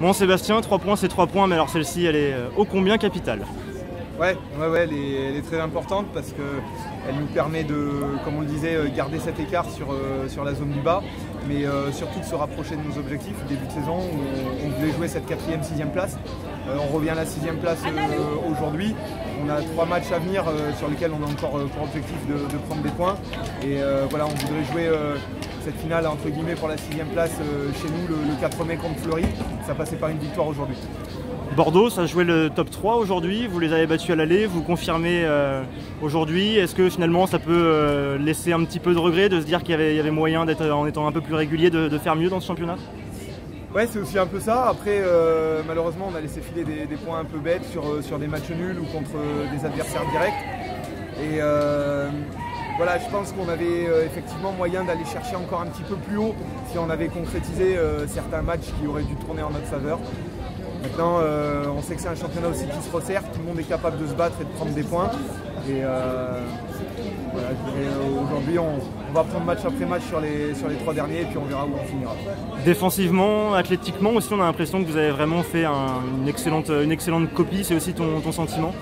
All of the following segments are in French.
Bon Sébastien, 3 points c'est 3 points, mais alors celle-ci elle est ô combien capitale. Ouais, elle est très importante parce qu'elle nous permet de, comme on le disait, garder cet écart sur la zone du bas, mais surtout de se rapprocher de nos objectifs. Début de saison, où on voulait jouer cette 4e, 6e place. On revient à la 6e place aujourd'hui. On a 3 matchs à venir sur lesquels on a encore pour objectif de prendre des points. Et voilà, on voudrait jouer cette finale entre guillemets pour la 6e place chez nous le 4 mai contre Fleury. Ça passait par une victoire aujourd'hui. Bordeaux, ça jouait le top 3 aujourd'hui, vous les avez battus à l'aller, vous confirmez aujourd'hui. Est-ce que finalement ça peut laisser un petit peu de regret de se dire qu'il y avait moyen d'être, en étant un peu plus régulier, de faire mieux dans ce championnat? Ouais, c'est aussi un peu ça. Après, malheureusement, on a laissé filer des points un peu bêtes sur des matchs nuls ou contre des adversaires directs. Et voilà, je pense qu'on avait effectivement moyen d'aller chercher encore un petit peu plus haut si on avait concrétisé certains matchs qui auraient dû tourner en notre faveur. Maintenant, on sait que c'est un championnat aussi qui se resserre, tout le monde est capable de se battre et de prendre des points. Et voilà, aujourd'hui, on va prendre match après match sur les 3 derniers et puis on verra où on finira. Défensivement, athlétiquement aussi, on a l'impression que vous avez vraiment fait une excellente copie, c'est aussi ton sentiment?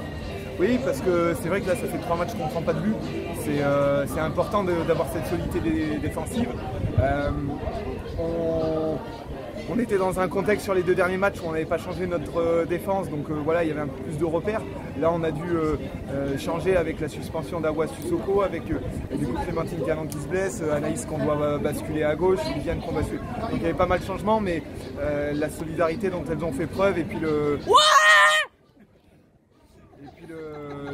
Oui, parce que c'est vrai que là, ça fait 3 matchs qu'on ne prend pas de but. C'est important d'avoir cette solidité défensive. On était dans un contexte sur les 2 derniers matchs où on n'avait pas changé notre défense, donc voilà, il y avait un peu plus de repères. Là, on a dû changer avec la suspension d'Awa Sussoko, avec du coup Clémentine Canon qui se blesse, Anaïs qu'on doit basculer à gauche, Viviane qu'on bascule. Donc il y avait pas mal de changements, mais la solidarité dont elles ont fait preuve et puis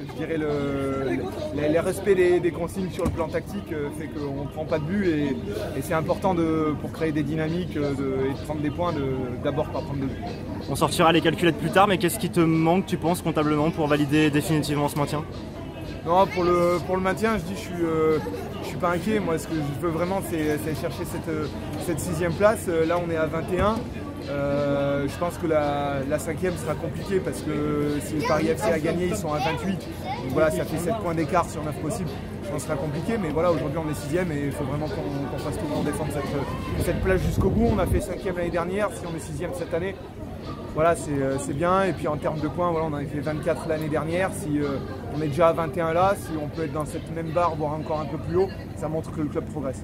je dirais le respect des consignes sur le plan tactique fait qu'on ne prend pas de but et c'est important pour créer des dynamiques et de prendre des points, d'abord par prendre de but. On sortira les calculettes plus tard, mais qu'est-ce qui te manque, tu penses, comptablement pour valider définitivement ce maintien? Non, pour le maintien, je dis je suis pas inquiet. Moi, ce que je veux vraiment, c'est chercher cette 6e place. Là, on est à 21. Je pense que la 5e sera compliquée parce que si le Paris FC a gagné, ils sont à 28. Donc voilà, ça fait 7 points d'écart sur 9 possibles. Je pense que ce sera compliqué, mais voilà, aujourd'hui on est 6e et il faut vraiment qu'on fasse tout pour défendre cette place jusqu'au bout. On a fait 5e l'année dernière, si on est 6e cette année, voilà, c'est bien. Et puis en termes de points, voilà, on avait fait 24 l'année dernière. Si on est déjà à 21 là, si on peut être dans cette même barre, voire encore un peu plus haut, ça montre que le club progresse.